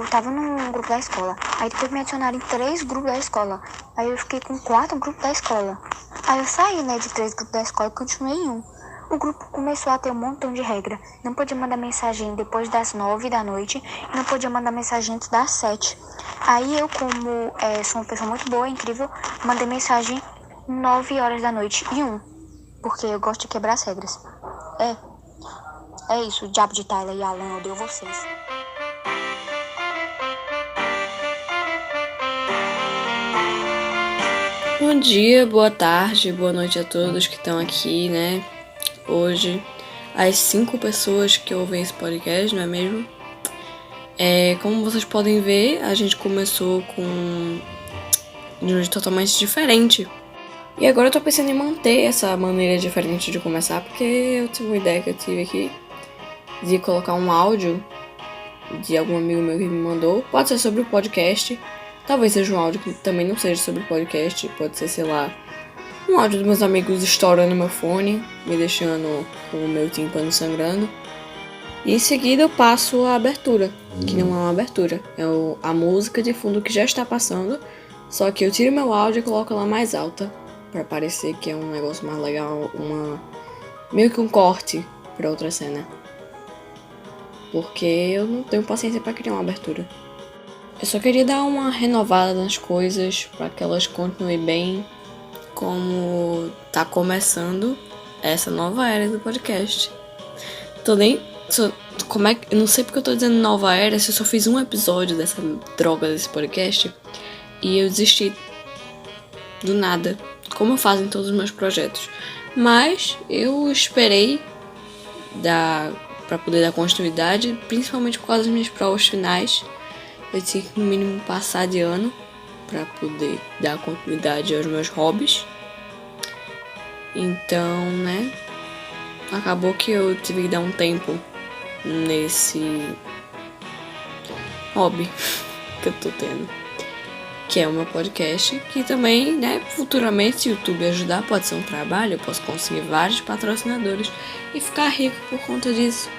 tava num grupo da escola. Aí depois me adicionaram em 3 grupos da escola. Aí eu fiquei com 4 grupos da escola. Aí eu saí, né, de 3 grupos da escola e continuei em um. O grupo começou a ter um montão de regra. Não podia mandar mensagem depois das 9 da noite e não podia mandar mensagem antes das 7. Aí eu, como sou uma pessoa muito boa, incrível, mandei mensagem 9 horas da noite e 1. Porque eu gosto de quebrar as regras. É isso, o diabo de Tyler e Alan, eu odeio vocês. Bom dia, boa tarde, boa noite a todos que estão aqui, né? Hoje, as 5 pessoas que ouvem esse podcast, não é mesmo? Como vocês podem ver, a gente começou de um jeito totalmente diferente. E agora eu tô pensando em manter essa maneira diferente de começar, porque eu tive uma ideia que eu tive aqui de colocar um áudio de algum amigo meu que me mandou. Pode ser sobre o podcast, talvez seja um áudio que também não seja sobre o podcast, pode ser, sei lá, um áudio dos meus amigos estourando meu fone, me deixando com o meu tímpano sangrando. E em seguida eu passo a abertura, que não é uma abertura, é a música de fundo que já está passando, só que eu tiro meu áudio e coloco ela mais alta, pra parecer que é um negócio mais legal, meio que um corte pra outra cena. Porque eu não tenho paciência pra criar uma abertura. Eu só queria dar uma renovada nas coisas pra que elas continuem bem, como tá começando essa nova era do podcast. Eu não sei porque eu tô dizendo nova era se eu só fiz um episódio dessa droga desse podcast e eu desisti do nada, como eu faço em todos os meus projetos. Mas eu esperei pra poder dar continuidade, principalmente por causa das minhas provas finais. Eu tinha que no mínimo passar de ano pra poder dar continuidade aos meus hobbies. Então, né, acabou que eu tive que dar um tempo nesse hobby que eu tô tendo, que é o meu podcast, que também, né, futuramente, se o YouTube ajudar, pode ser um trabalho, eu posso conseguir vários patrocinadores e ficar rico por conta disso.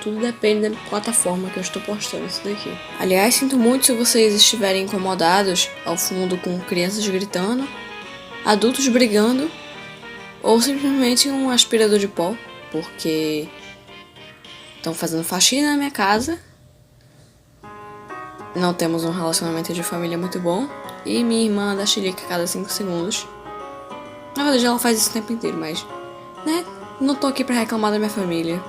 Tudo depende da plataforma que eu estou postando isso daqui. Aliás, sinto muito se vocês estiverem incomodados ao fundo com crianças gritando, adultos brigando ou simplesmente um aspirador de pó, porque estão fazendo faxina na minha casa. Não temos um relacionamento de família muito bom e minha irmã dá chilique a cada 5 segundos. Na verdade, ela faz isso o tempo inteiro, mas, né, não tô aqui pra reclamar da minha família.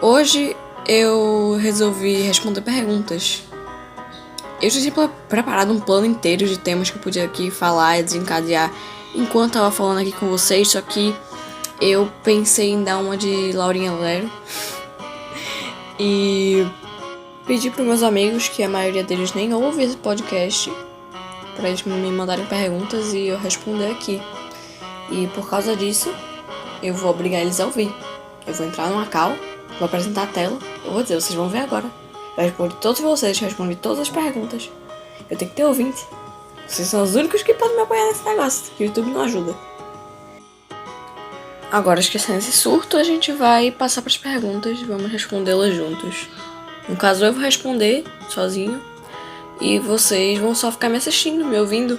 Hoje eu resolvi responder perguntas. Eu já tinha preparado um plano inteiro de temas que eu podia aqui falar e desencadear enquanto tava falando aqui com vocês, só que eu pensei em dar uma de Laurinha Lero e pedi pros meus amigos, que a maioria deles nem ouve esse podcast, pra eles me mandarem perguntas e eu responder aqui. E por causa disso, eu vou obrigar eles a ouvir. Eu vou entrar numa call, vou apresentar a tela, eu vou dizer, vocês vão ver agora. Eu respondo todos vocês, respondi todas as perguntas. Eu tenho que ter ouvinte. Vocês são os únicos que podem me apoiar nesse negócio, que o YouTube não ajuda. Agora, esquecendo esse surto, a gente vai passar pras perguntas e vamos respondê-las juntos. No caso, eu vou responder sozinho e vocês vão só ficar me assistindo, me ouvindo.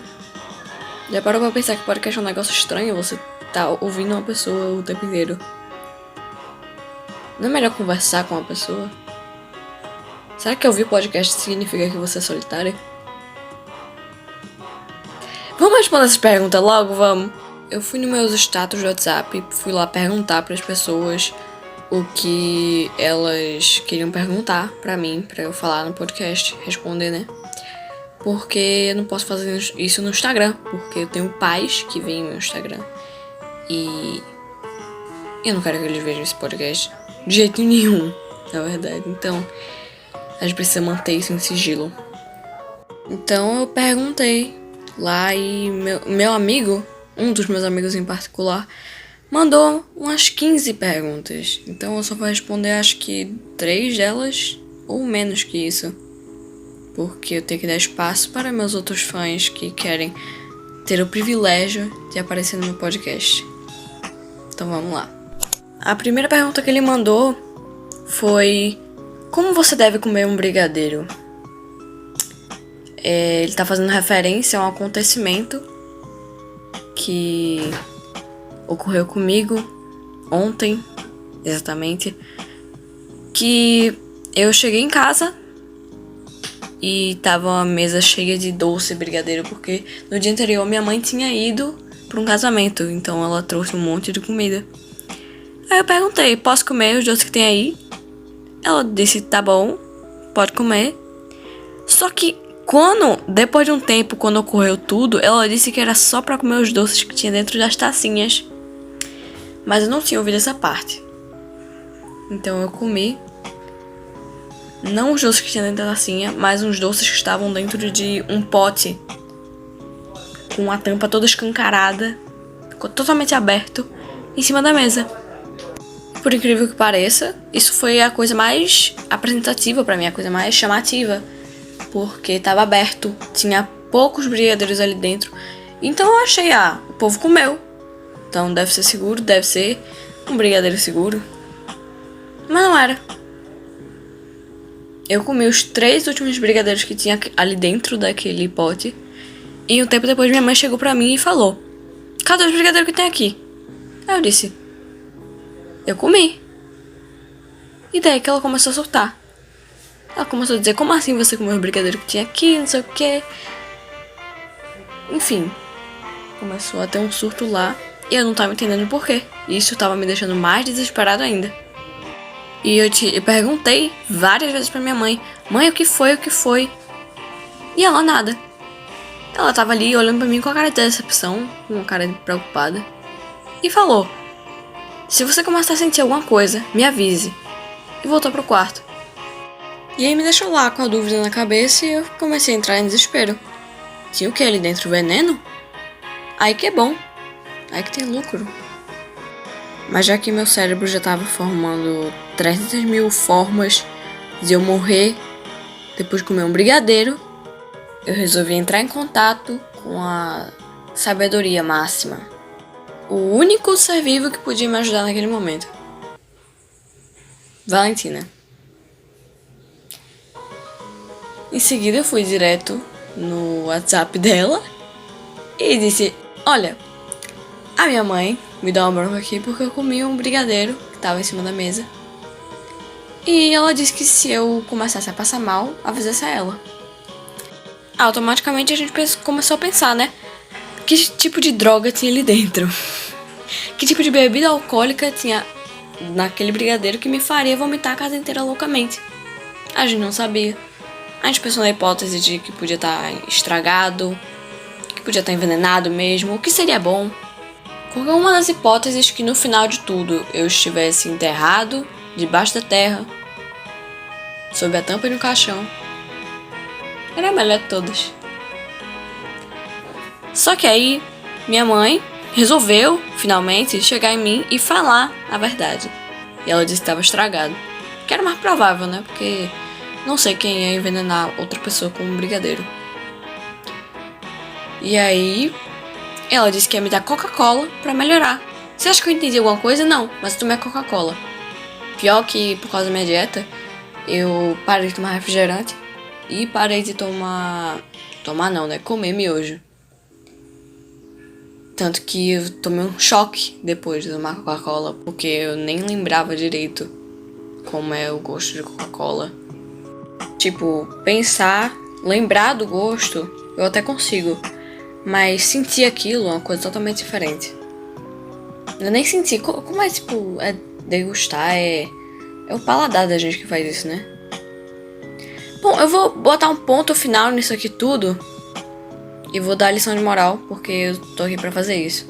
Já parou pra pensar que podcast é um negócio estranho? Você tá ouvindo uma pessoa o tempo inteiro. Não é melhor conversar com uma pessoa? Será que ouvir podcast significa que você é solitária? Vamos responder essas perguntas logo, vamos? Eu fui nos meus status do WhatsApp, fui lá perguntar pras pessoas o que elas queriam perguntar pra mim, pra eu falar no podcast, responder, né? Porque eu não posso fazer isso no Instagram, porque eu tenho pais que veem meu Instagram. E eu não quero que eles vejam esse podcast de jeito nenhum, na verdade. Então, a gente precisa manter isso em sigilo. Então eu perguntei lá e meu amigo, um dos meus amigos em particular, mandou umas 15 perguntas. Então eu só vou responder acho que 3 delas ou menos que isso. Porque eu tenho que dar espaço para meus outros fãs que querem ter o privilégio de aparecer no meu podcast. Então vamos lá. A primeira pergunta que ele mandou foi Como você deve comer um brigadeiro? Ele tá fazendo referência a um acontecimento que ocorreu comigo ontem, exatamente, que eu cheguei em casa e tava uma mesa cheia de doce brigadeiro, porque no dia anterior minha mãe tinha ido para um casamento, então ela trouxe um monte de comida. Aí eu perguntei, posso comer os doces que tem aí? Ela disse, tá bom, pode comer. Só que depois de um tempo, quando ocorreu tudo, ela disse que era só pra comer os doces que tinha dentro das tacinhas. Mas eu não tinha ouvido essa parte. Então eu comi, não os doces que tinha dentro da tacinha, mas uns doces que estavam dentro de um pote com a tampa toda escancarada, ficou totalmente aberto, em cima da mesa. Por incrível que pareça, isso foi a coisa mais apresentativa pra mim, a coisa mais chamativa. Porque tava aberto, tinha poucos brigadeiros ali dentro. Então eu achei, o povo comeu. Então deve ser seguro, deve ser um brigadeiro seguro. Mas não era. Eu comi os 3 últimos brigadeiros que tinha ali dentro daquele pote. E um tempo depois minha mãe chegou pra mim e falou, cadê os brigadeiros que tem aqui? Aí eu disse, eu comi. E daí que ela começou a surtar. Ela começou a dizer, como assim você comeu o brigadeiro que tinha aqui, não sei o que. Enfim, começou a ter um surto lá e eu não tava entendendo por quê. Isso tava me deixando mais desesperado ainda. E eu perguntei várias vezes pra minha mãe, mãe, o que foi, o que foi? E ela nada. Ela tava ali olhando pra mim com a cara de decepção, com a cara de preocupada. E falou, se você começar a sentir alguma coisa, me avise. E voltou pro quarto. E aí me deixou lá com a dúvida na cabeça e eu comecei a entrar em desespero. Tinha o que ali dentro? Veneno? Aí que é bom. Aí que tem lucro. Mas já que meu cérebro já estava formando 300 mil formas de eu morrer depois de comer um brigadeiro, eu resolvi entrar em contato com a sabedoria máxima. O único ser vivo que podia me ajudar naquele momento. Valentina. Em seguida eu fui direto no WhatsApp dela e disse, olha, a minha mãe me deu uma bronca aqui porque eu comi um brigadeiro que estava em cima da mesa. E ela disse que se eu começasse a passar mal, avisasse a ela. Automaticamente a gente começou a pensar, né? Que tipo de droga tinha ali dentro? Que tipo de bebida alcoólica tinha naquele brigadeiro que me faria vomitar a casa inteira loucamente? A gente não sabia. A gente pensou na hipótese de que podia estar estragado, que podia estar envenenado mesmo, o que seria bom. Qualquer uma das hipóteses que no final de tudo eu estivesse enterrado, debaixo da terra, sob a tampa de um caixão, era a melhor de todas. Só que aí, minha mãe resolveu, finalmente, chegar em mim e falar a verdade. E ela disse que estava estragado. Que era mais provável, né? Porque não sei quem ia envenenar outra pessoa com um brigadeiro. E aí, ela disse que ia me dar Coca-Cola pra melhorar. Você acha que eu entendi alguma coisa? Não, mas eu tomei Coca-Cola. Pior que, por causa da minha dieta, eu parei de tomar refrigerante e parei de comer miojo. Tanto que eu tomei um choque depois de tomar Coca-Cola, porque eu nem lembrava direito como é o gosto de Coca-Cola. Tipo, lembrar do gosto, eu até consigo. Mas sentir aquilo é uma coisa totalmente diferente. Eu nem senti. Como é, tipo, é degustar? É o paladar da gente que faz isso, né? Bom, eu vou botar um ponto final nisso aqui tudo. E vou dar a lição de moral, porque eu tô aqui pra fazer isso.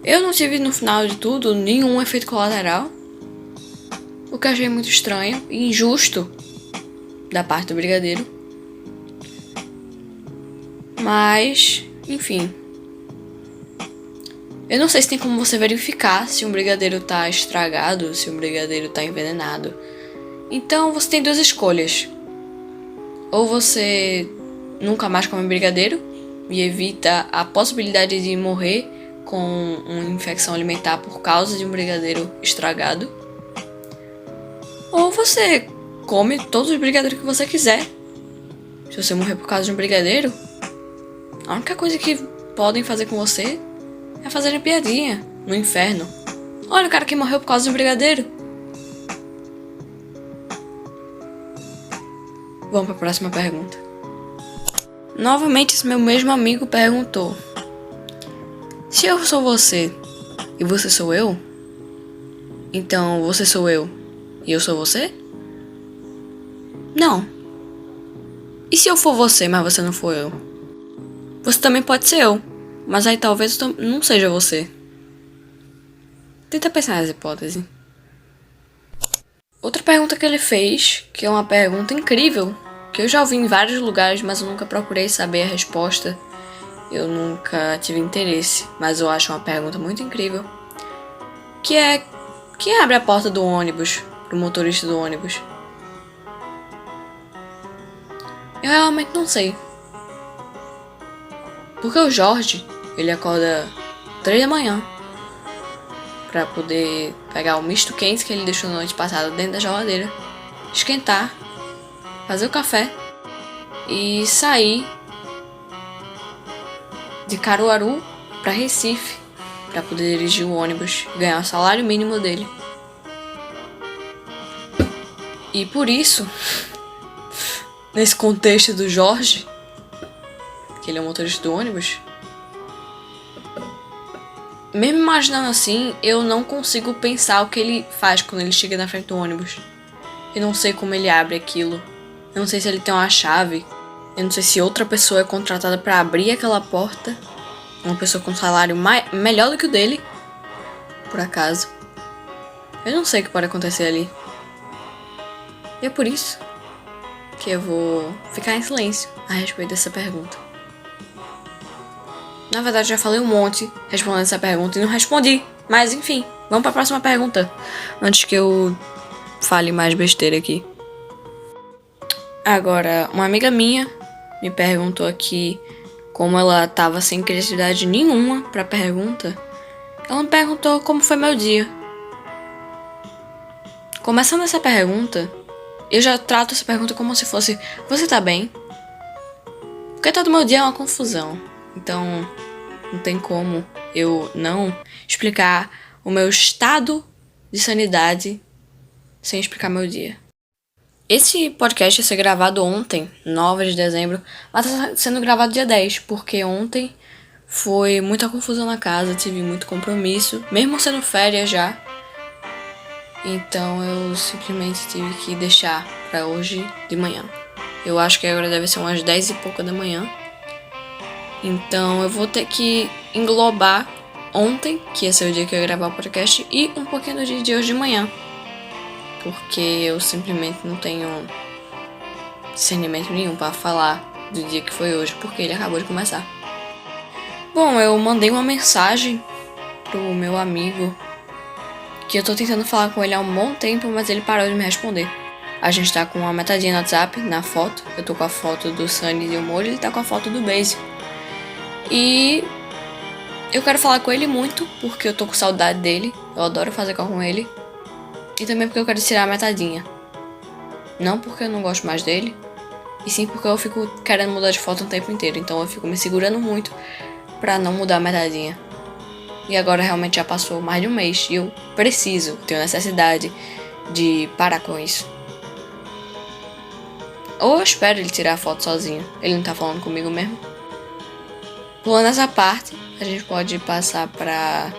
Eu não tive, no final de tudo, nenhum efeito colateral. O que eu achei muito estranho e injusto da parte do brigadeiro. Mas, enfim. Eu não sei se tem como você verificar se um brigadeiro tá estragado, se um brigadeiro tá envenenado. Então você tem 2 escolhas. Ou você nunca mais come brigadeiro e evita a possibilidade de morrer com uma infecção alimentar por causa de um brigadeiro estragado. Ou você come todos os brigadeiros que você quiser. Se você morrer por causa de um brigadeiro, a única coisa que podem fazer com você é fazerem piadinha no inferno. Olha o cara que morreu por causa de um brigadeiro. Vamos para a próxima pergunta. Novamente, esse meu mesmo amigo perguntou: se eu sou você e você sou eu, então você sou eu e eu sou você? Não. E se eu for você, mas você não for eu? Você também pode ser eu, mas aí talvez eu não seja você. Tenta pensar nessa hipótese. Outra pergunta que ele fez, que é uma pergunta incrível, que eu já ouvi em vários lugares, mas eu nunca procurei saber a resposta. Eu nunca tive interesse, mas eu acho uma pergunta muito incrível. Que é: quem abre a porta do ônibus pro motorista do ônibus? Eu realmente não sei. Porque o Jorge, ele acorda 3 da manhã pra poder pegar o misto quente que ele deixou na noite passada dentro da geladeira, esquentar, fazer o café e sair de Caruaru pra Recife pra poder dirigir o ônibus e ganhar o salário mínimo dele. E por isso, nesse contexto do Jorge, que ele é o motorista do ônibus, mesmo imaginando assim, eu não consigo pensar o que ele faz quando ele chega na frente do ônibus. Eu não sei como ele abre aquilo. Eu não sei se ele tem uma chave. Eu não sei se outra pessoa é contratada pra abrir aquela porta. Uma pessoa com salário melhor do que o dele, por acaso. Eu não sei o que pode acontecer ali. E é por isso que eu vou ficar em silêncio a respeito dessa pergunta. Na verdade, já falei um monte respondendo essa pergunta e não respondi. Mas enfim, vamos para a próxima pergunta, antes que eu fale mais besteira aqui. Agora, uma amiga minha me perguntou aqui, como ela tava sem criatividade nenhuma pra pergunta, ela me perguntou como foi meu dia. Começando essa pergunta, eu já trato essa pergunta como se fosse: você tá bem? Porque todo meu dia é uma confusão. Então, não tem como eu não explicar o meu estado de sanidade sem explicar meu dia. Esse podcast ia ser gravado ontem, 9 de dezembro, mas tá sendo gravado dia 10, porque ontem foi muita confusão na casa, tive muito compromisso, mesmo sendo férias já. Então eu simplesmente tive que deixar pra hoje de manhã. Eu acho que agora deve ser umas 10 e pouca da manhã. Então eu vou ter que englobar ontem, que ia ser o dia que eu ia gravar o podcast, e um pouquinho do dia de hoje de manhã. Porque eu simplesmente não tenho discernimento nenhum pra falar do dia que foi hoje, porque ele acabou de começar. Bom, eu mandei uma mensagem pro meu amigo, que eu tô tentando falar com ele há um bom tempo, mas ele parou de me responder. A gente tá com uma metadinha no WhatsApp, na foto. Eu tô com a foto do Sunny e o Molho, ele tá com a foto do Base. E eu quero falar com ele muito, porque eu tô com saudade dele. Eu adoro fazer call com ele. E também porque eu quero tirar a metadinha. Não porque eu não gosto mais dele, e sim porque eu fico querendo mudar de foto o tempo inteiro. Então eu fico me segurando muito pra não mudar a metadinha. E agora realmente já passou mais de um mês e eu tenho necessidade de parar com isso. Ou eu espero ele tirar a foto sozinho. Ele não tá falando comigo mesmo. Pulando essa parte, a gente pode passar pra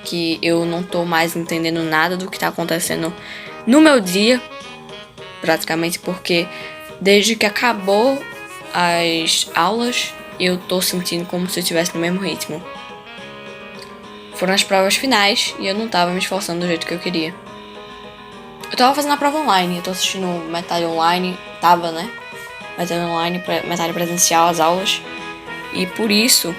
que eu não tô mais entendendo nada do que tá acontecendo no meu dia, praticamente, porque desde que acabou as aulas, eu tô sentindo como se eu estivesse no mesmo ritmo. Foram as provas finais e eu não tava me esforçando do jeito que eu queria. Eu tava fazendo a prova online, eu tô assistindo metade online, metade online, metade presencial as aulas, e por isso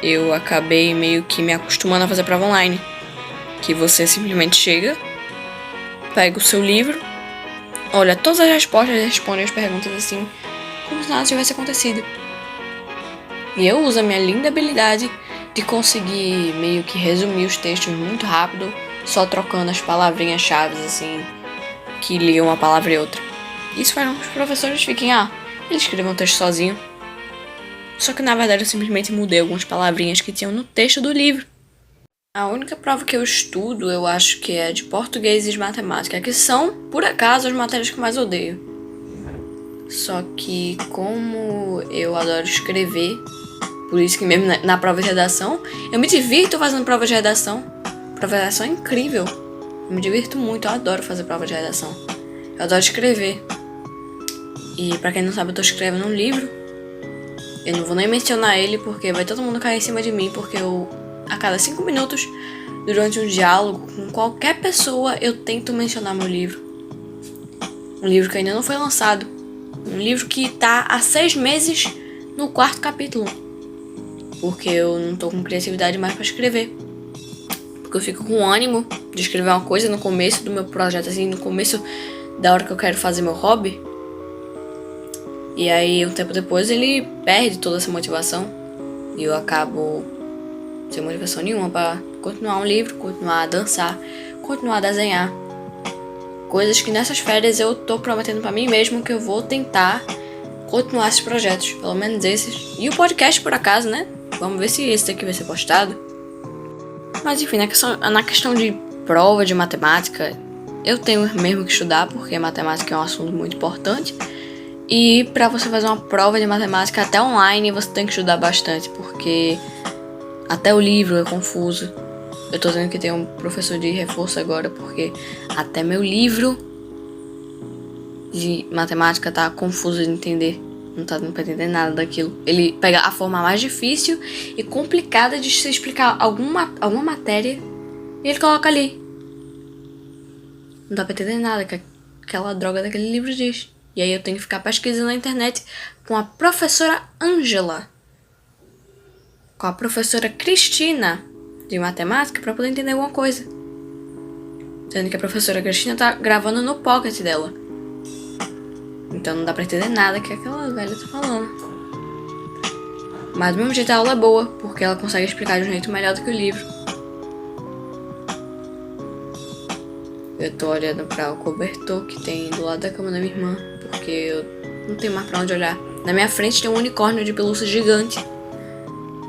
eu acabei meio que me acostumando a fazer prova online, que você simplesmente chega, pega o seu livro, olha todas as respostas e responde as perguntas assim, como se nada tivesse acontecido. E eu uso a minha linda habilidade de conseguir meio que resumir os textos muito rápido, só trocando as palavrinhas-chave assim, que liga uma palavra e outra. Isso faz com que os professores fiquem, ele escreveu um texto sozinho. Só que na verdade eu simplesmente mudei algumas palavrinhas que tinham no texto do livro. A única prova que eu estudo, eu acho que é de português e de matemática, que são, por acaso, as matérias que eu mais odeio. Só que como eu adoro escrever, por isso que mesmo na prova de redação, eu me divirto fazendo prova de redação. Prova de redação é incrível. Eu me divirto muito, eu adoro fazer prova de redação. Eu adoro escrever. E pra quem não sabe, eu tô escrevendo um livro. Eu não vou nem mencionar ele, porque vai todo mundo cair em cima de mim, porque a cada 5 minutos, durante um diálogo com qualquer pessoa, eu tento mencionar meu livro. Um livro que ainda não foi lançado. Um livro que tá há 6 meses no 4º capítulo. Porque eu não tô com criatividade mais pra escrever. Porque eu fico com ânimo de escrever uma coisa no começo do meu projeto, assim, no começo da hora que eu quero fazer meu hobby. E aí, um tempo depois, ele perde toda essa motivação. E eu acabo sem motivação nenhuma pra continuar um livro, continuar a dançar, continuar a desenhar. Coisas que nessas férias eu tô prometendo pra mim mesmo que eu vou tentar continuar esses projetos. Pelo menos esses. E o podcast, por acaso, né? Vamos ver se esse daqui vai ser postado. Mas enfim, na questão de prova de matemática, eu tenho mesmo que estudar, porque matemática é um assunto muito importante. E pra você fazer uma prova de matemática até online, você tem que estudar bastante, porque até o livro é confuso. Eu tô tendo que ter um professor de reforço agora, porque até meu livro de matemática tá confuso de entender. Não tá dando pra entender nada daquilo. Ele pega a forma mais difícil e complicada de se explicar alguma matéria e ele coloca ali. Não dá pra entender nada que aquela droga daquele livro diz. E aí eu tenho que ficar pesquisando na internet com a professora Ângela, com a professora Cristina de matemática pra poder entender alguma coisa. Sendo que a professora Cristina tá gravando no pocket dela. Então não dá pra entender nada que aquela velha tá falando. Mas do mesmo jeito a aula é boa, porque ela consegue explicar de um jeito melhor do que o livro. Eu tô olhando pra o cobertor que tem do lado da cama da minha irmã, porque eu não tenho mais pra onde olhar. Na minha frente tem um unicórnio de pelúcia gigante.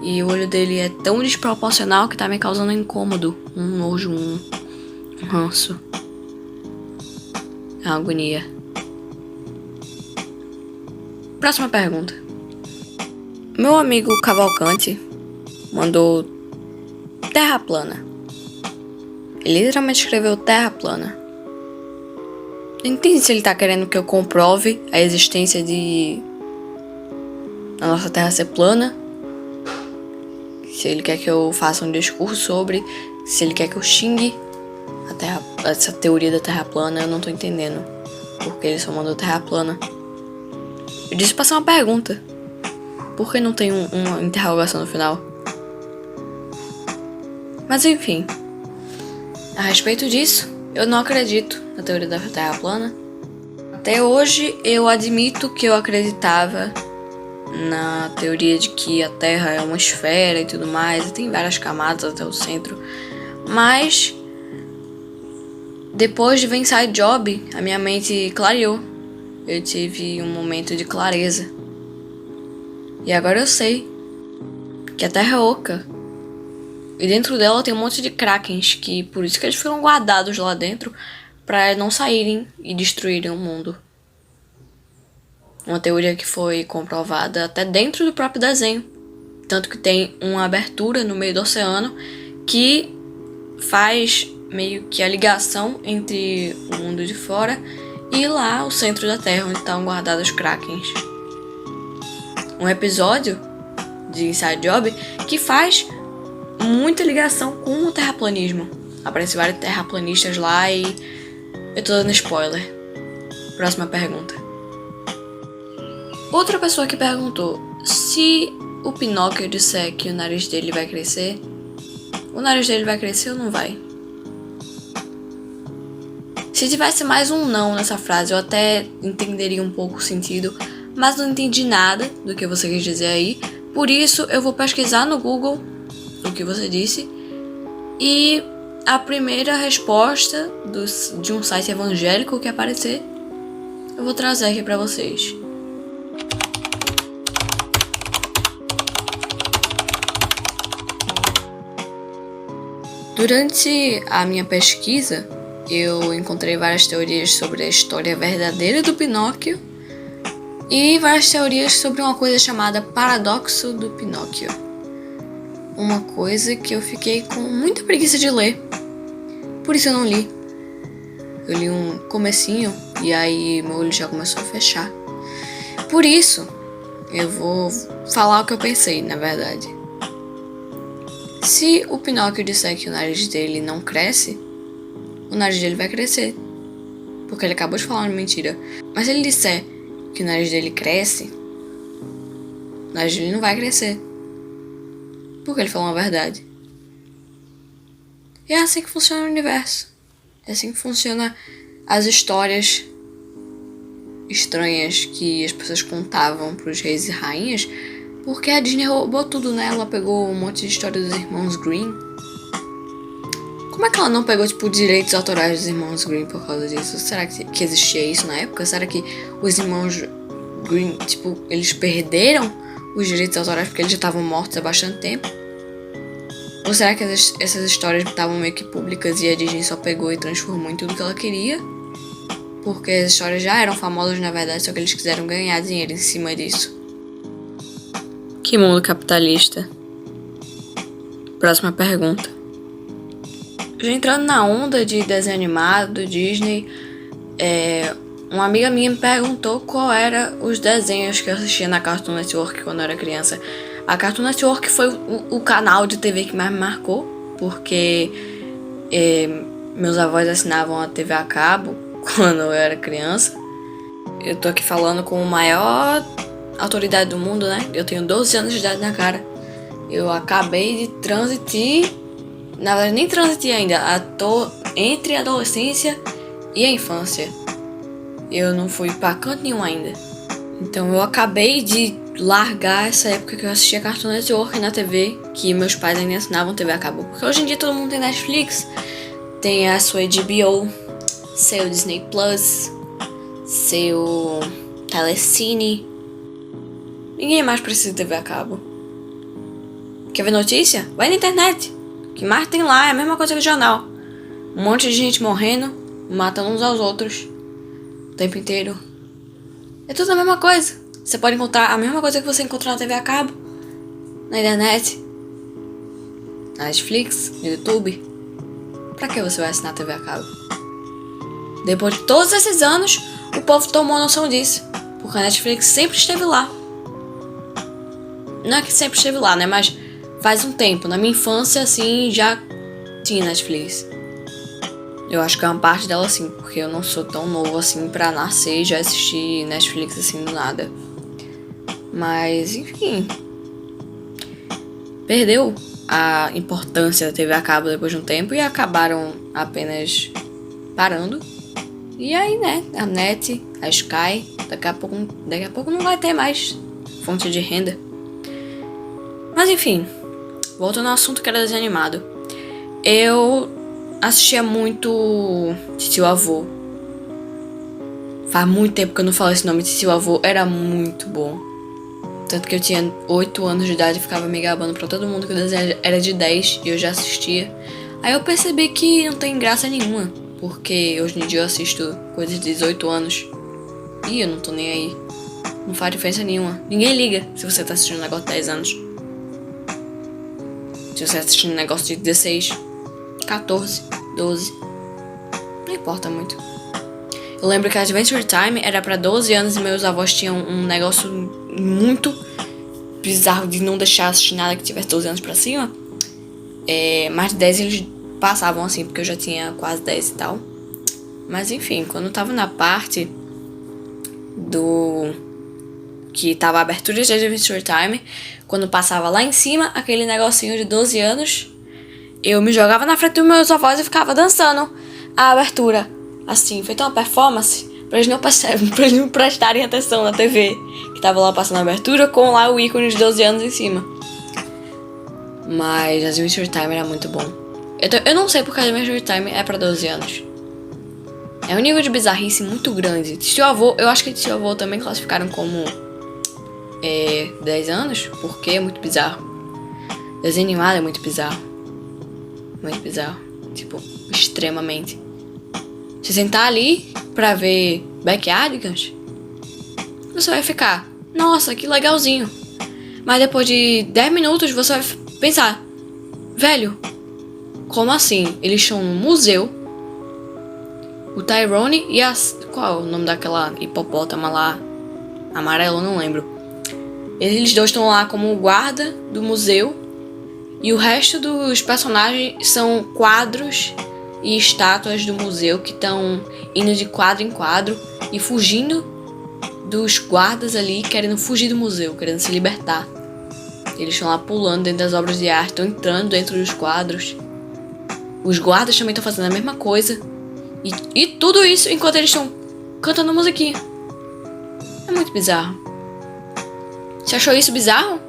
E o olho dele é tão desproporcional que tá me causando incômodo, um nojo, um ranço. É uma agonia. Próxima pergunta. Meu amigo Cavalcante mandou terra plana. Ele literalmente escreveu terra plana. Não entendi se ele tá querendo que eu comprove a existência de a nossa terra ser plana. Se ele quer que eu faça um discurso sobre. Se ele quer que eu xingue essa teoria da terra plana, eu não tô entendendo. Porque ele só mandou terra plana. Eu disse pra ser uma pergunta. Por que não tem uma interrogação no final? Mas enfim. A respeito disso, eu não acredito na teoria da terra plana. Até hoje eu admito que eu acreditava na teoria de que a Terra é uma esfera e tudo mais, e tem várias camadas até o centro. Mas depois de ver Inside Job, a minha mente clareou. Eu tive um momento de clareza. E agora eu sei que a Terra é oca. E dentro dela tem um monte de krakens, que por isso que eles ficam guardados lá dentro, para não saírem e destruírem o mundo. Uma teoria que foi comprovada até dentro do próprio desenho. Tanto que tem uma abertura no meio do oceano que faz meio que a ligação entre o mundo de fora e lá o centro da Terra, onde estão guardados os krakens. Um episódio de Inside Job que faz muita ligação com o terraplanismo. Aparecem vários terraplanistas lá e eu tô dando spoiler. Próxima pergunta. Outra pessoa que perguntou: se o Pinóquio disser que o nariz dele vai crescer, o nariz dele vai crescer ou não vai? Se tivesse mais um não nessa frase, eu até entenderia um pouco o sentido, mas não entendi nada do que você quis dizer aí. Por isso eu vou pesquisar no Google o que você disse e a primeira resposta de um site evangélico que aparecer, eu vou trazer aqui pra vocês. Durante a minha pesquisa, eu encontrei várias teorias sobre a história verdadeira do Pinóquio e várias teorias sobre uma coisa chamada paradoxo do Pinóquio. Uma coisa que eu fiquei com muita preguiça de ler, por isso eu não li. Eu li um comecinho e aí meu olho já começou a fechar. Por isso, eu vou falar o que eu pensei, na verdade. Se o Pinóquio disser que o nariz dele não cresce, o nariz dele vai crescer, porque ele acabou de falar uma mentira. Mas se ele disser que o nariz dele cresce, o nariz dele não vai crescer, porque ele falou uma verdade. E é assim que funciona o universo. É assim que funciona as histórias estranhas que as pessoas contavam pros reis e rainhas, porque a Disney roubou tudo, né? Ela pegou um monte de história dos irmãos Grimm. Como é que ela não pegou, tipo, direitos autorais dos irmãos Grimm por causa disso? Será que existia isso na época? Será que os irmãos Grimm, tipo, eles perderam os direitos autorais porque eles já estavam mortos há bastante tempo? Ou será que essas histórias estavam meio que públicas e a Disney só pegou e transformou em tudo que ela queria? Porque as histórias já eram famosas, na verdade, só que eles quiseram ganhar dinheiro em cima disso. Que mundo capitalista. Próxima pergunta. Já entrando na onda de desenho animado, Disney, uma amiga minha me perguntou qual eram os desenhos que eu assistia na Cartoon Network quando eu era criança. A Cartoon Network foi o canal de TV que mais me marcou, porque meus avós assinavam a TV a cabo quando eu era criança. Eu tô aqui falando com o maior autoridade do mundo, né? Eu tenho 12 anos de idade na cara. Eu acabei de transitir. Na verdade, nem transiti ainda. Tô entre a adolescência e a infância. Eu não fui pra canto nenhum ainda. Então eu acabei de largar essa época que eu assistia Cartoon Network na TV, que meus pais ainda assinavam TV a cabo. Porque hoje em dia todo mundo tem Netflix, tem a sua HBO, seu Disney Plus, seu Telecine. Ninguém mais precisa de TV a cabo. Quer ver notícia? Vai na internet. O que mais tem lá é a mesma coisa que o jornal. Um monte de gente morrendo, matando uns aos outros o tempo inteiro. É tudo a mesma coisa. Você pode encontrar a mesma coisa que você encontra na TV a cabo, na internet, na Netflix, no YouTube. Pra que você vai assinar a TV a cabo? Depois de todos esses anos, o povo tomou noção disso, porque a Netflix sempre esteve lá. Não é que sempre esteve lá, né? Mas faz um tempo. Na minha infância, assim, já tinha Netflix. Eu acho que é uma parte dela, assim, porque eu não sou tão novo, assim, pra nascer e já assistir Netflix, assim, do nada. Mas, enfim. Perdeu a importância da TV a cabo depois de um tempo e acabaram apenas parando. E aí, né? A NET, a Sky, daqui a pouco não vai ter mais fonte de renda. Mas enfim, voltando ao assunto que era desenho animado. Eu assistia muito Titio Avô. Faz muito tempo que eu não falo esse nome. Titio Avô era muito bom. Tanto que eu tinha 8 anos de idade e ficava me gabando pra todo mundo que o desenho era de 10 e eu já assistia. Aí eu percebi que não tem graça nenhuma, porque hoje em dia eu assisto coisas de 18 anos e eu não tô nem aí. Não faz diferença nenhuma. Ninguém liga se você tá assistindo um negócio de 10 anos. Se você tá assistindo um negócio de 16, 14, 12. Não importa muito. Eu lembro que a Adventure Time era pra 12 anos e meus avós tinham um negócio muito bizarro de não deixar assistir nada que tivesse 12 anos pra cima. Mais de 10 eles passavam assim, porque eu já tinha quase 10 e tal. Mas enfim, quando eu tava na parte do que tava a abertura de Adventure Time, quando passava lá em cima aquele negocinho de 12 anos, eu me jogava na frente dos meus avós e ficava dançando a abertura. Assim, feita uma performance pra eles não prestarem atenção na TV que tava lá passando a abertura com lá o ícone de 12 anos em cima. Mas Adventure Time era muito bom. Eu não sei porque Adventure Time é pra 12 anos. É um nível de bizarrice muito grande. Tio Avô, eu acho que Tio Avô também classificaram como 10 anos, porque é muito bizarro. Desenho animado é muito bizarro. Muito bizarro. Tipo, extremamente. Se sentar ali pra ver Backyardigans, você vai ficar, nossa, que legalzinho. Mas depois de 10 minutos você vai pensar, velho, como assim? Eles estão no museu. O Tyrone e as... Qual é o nome daquela hipopótama lá? Amarelo, não lembro. Eles dois estão lá como guarda do museu. E o resto dos personagens são quadros e estátuas do museu que estão indo de quadro em quadro e fugindo dos guardas ali, querendo fugir do museu, querendo se libertar. Eles estão lá pulando dentro das obras de arte, estão entrando dentro dos quadros. Os guardas também estão fazendo a mesma coisa. E tudo isso enquanto eles estão cantando musiquinha. É muito bizarro. Você achou isso bizarro?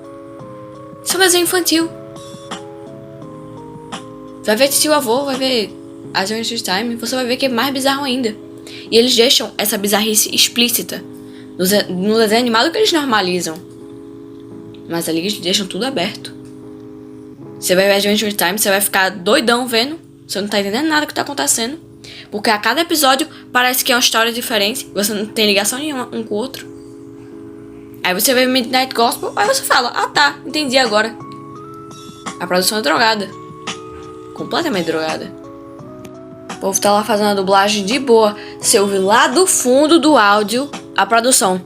Isso é um desenho infantil. Vai ver Tio Avô, vai ver Adventure Time, você vai ver que é mais bizarro ainda. E eles deixam essa bizarrice explícita no desenho animado que eles normalizam. Mas ali eles deixam tudo aberto. Você vai ver Adventure Time, você vai ficar doidão vendo. Você não tá entendendo nada que tá acontecendo. Porque a cada episódio parece que é uma história diferente. Você não tem ligação nenhuma um com o outro. Aí você vê Midnight Gospel, aí você fala, ah tá, entendi agora. A produção é drogada. Completamente drogada. O povo tá lá fazendo a dublagem de boa. Você ouve lá do fundo do áudio a produção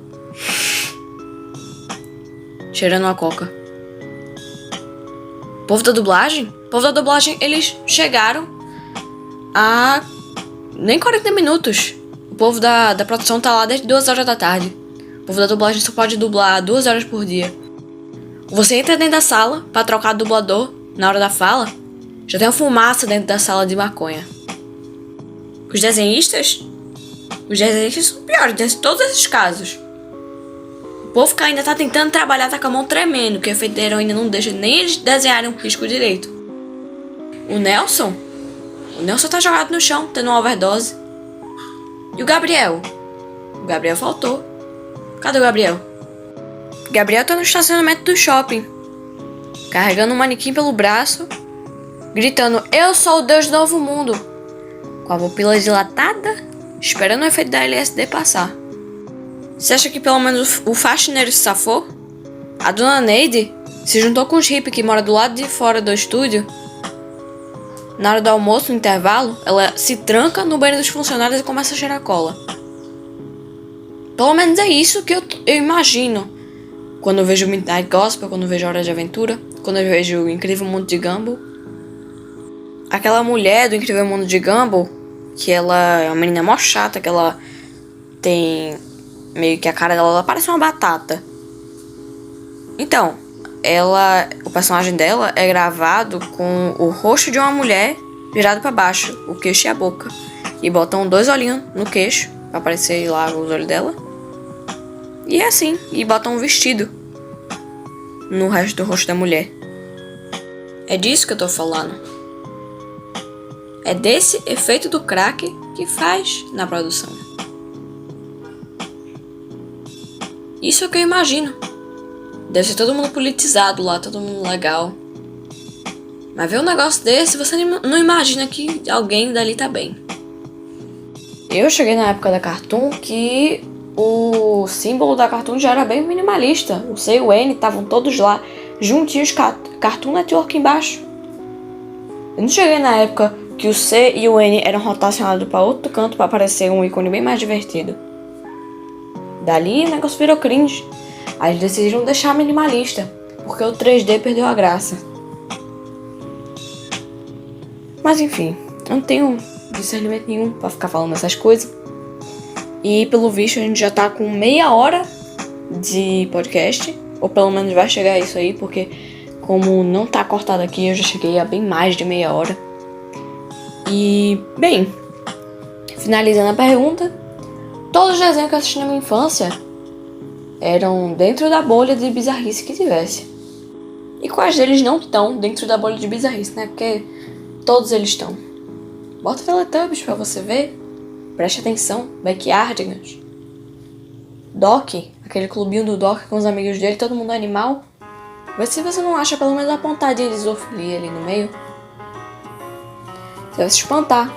cheirando uma coca. O povo da dublagem, eles chegaram a nem 40 minutos. O povo da produção tá lá desde 2 horas da tarde. O povo da dublagem só pode dublar 2 horas por dia. Você entra dentro da sala pra trocar dublador na hora da fala, já tem uma fumaça dentro da sala de maconha. Os desenhistas são piores de todos esses casos. O povo que ainda tá tentando trabalhar tá com a mão tremendo, que o efeito da heroína não deixa nem eles desenharem um risco direito. O Nelson tá jogado no chão, tendo uma overdose. E o Gabriel? O Gabriel faltou. Cadê o Gabriel? O Gabriel tá no estacionamento do shopping, carregando um manequim pelo braço, gritando, eu sou o Deus do Novo Mundo, com a pupila dilatada, esperando o efeito da LSD passar. Você acha que pelo menos o faxineiro se safou? A dona Neide se juntou com os hippies que moram do lado de fora do estúdio. Na hora do almoço, no intervalo, ela se tranca no banheiro dos funcionários e começa a cheirar cola. Pelo menos é isso que eu imagino quando eu vejo Midnight Gospel, quando eu vejo Hora de Aventura, quando eu vejo o Incrível Mundo de Gumball. Aquela mulher do Incrível Mundo de Gumball, que ela é uma menina mó chata, que ela tem meio que a cara dela, ela parece uma batata. Então, o personagem dela é gravado com o rosto de uma mulher virado pra baixo, o queixo e a boca. E botam 2 olhinhos no queixo, pra aparecer lá os olhos dela. E é assim, e botam um vestido no resto do rosto da mulher. É disso que eu tô falando. É desse efeito do crack que faz na produção. Isso é o que eu imagino. Deve ser todo mundo politizado lá, todo mundo legal. Mas ver um negócio desse, você não imagina que alguém dali tá bem. Eu cheguei na época da Cartoon que o símbolo da Cartoon já era bem minimalista. O C e o N estavam todos lá, juntinhos, Cartoon Network embaixo. Eu não cheguei na época que o C e o N eram rotacionados para outro canto para aparecer um ícone bem mais divertido. Dali o negócio virou cringe. Aí eles decidiram deixar minimalista, porque o 3D perdeu a graça. Mas enfim, eu não tenho discernimento nenhum pra ficar falando essas coisas. E pelo visto a gente já tá com meia hora de podcast, ou pelo menos vai chegar a isso aí, porque como não tá cortado aqui, eu já cheguei a bem mais de meia hora. E, bem, finalizando a pergunta, todos os desenhos que eu assisti na minha infância eram dentro da bolha de bizarrice que tivesse. E quais deles não estão dentro da bolha de bizarrice, né? Porque todos eles estão. Bota Teletubbies pra você ver. Preste atenção. Backyardigans. Doc, aquele clubinho do Doc com os amigos dele, todo mundo animal. Vê se você não acha pelo menos uma pontadinha de zoofilia ali no meio. Você vai se espantar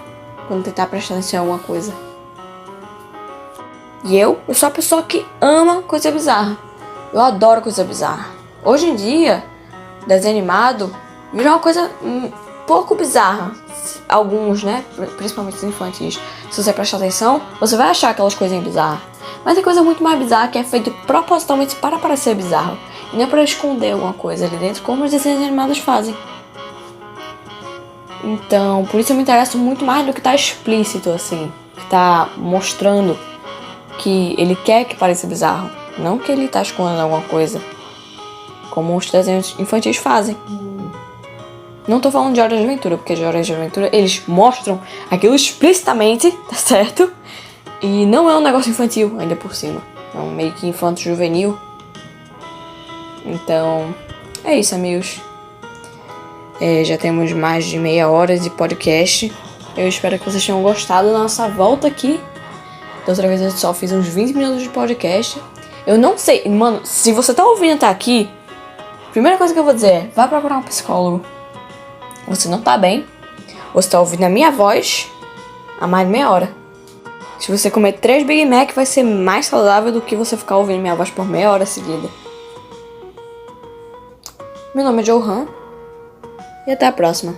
quando tentar prestar atenção em alguma coisa. E eu sou a pessoa que ama coisa bizarra. Eu adoro coisa bizarra. Hoje em dia, desenho animado virou uma coisa pouco bizarra. Alguns, né? Principalmente os infantis. Se você prestar atenção, você vai achar aquelas coisinhas bizarras. Mas tem coisa muito mais bizarra que é feito propositalmente para parecer bizarro. E não é para esconder alguma coisa ali dentro, como os desenhos animados fazem. Então, por isso eu me interesso muito mais do que tá explícito, assim. Que tá mostrando que ele quer que pareça bizarro. Não que ele tá escondendo alguma coisa. Como os desenhos infantis fazem. Não tô falando de Hora de Aventura, porque de Hora de Aventura eles mostram aquilo explicitamente, tá certo? E não é um negócio infantil, ainda por cima. É um meio que infanto-juvenil. Então, é isso, amigos. Já temos mais de meia hora de podcast. Eu espero que vocês tenham gostado da nossa volta aqui. Da outra vez eu só fiz uns 20 minutos de podcast. Eu não sei, mano, se você tá ouvindo até aqui, a primeira coisa que eu vou dizer é, vai procurar um psicólogo. Você não tá bem. Você tá ouvindo a minha voz há mais de meia hora. Se você comer 3 Big Mac, vai ser mais saudável do que você ficar ouvindo minha voz por meia hora seguida. Meu nome é Johan. E até a próxima.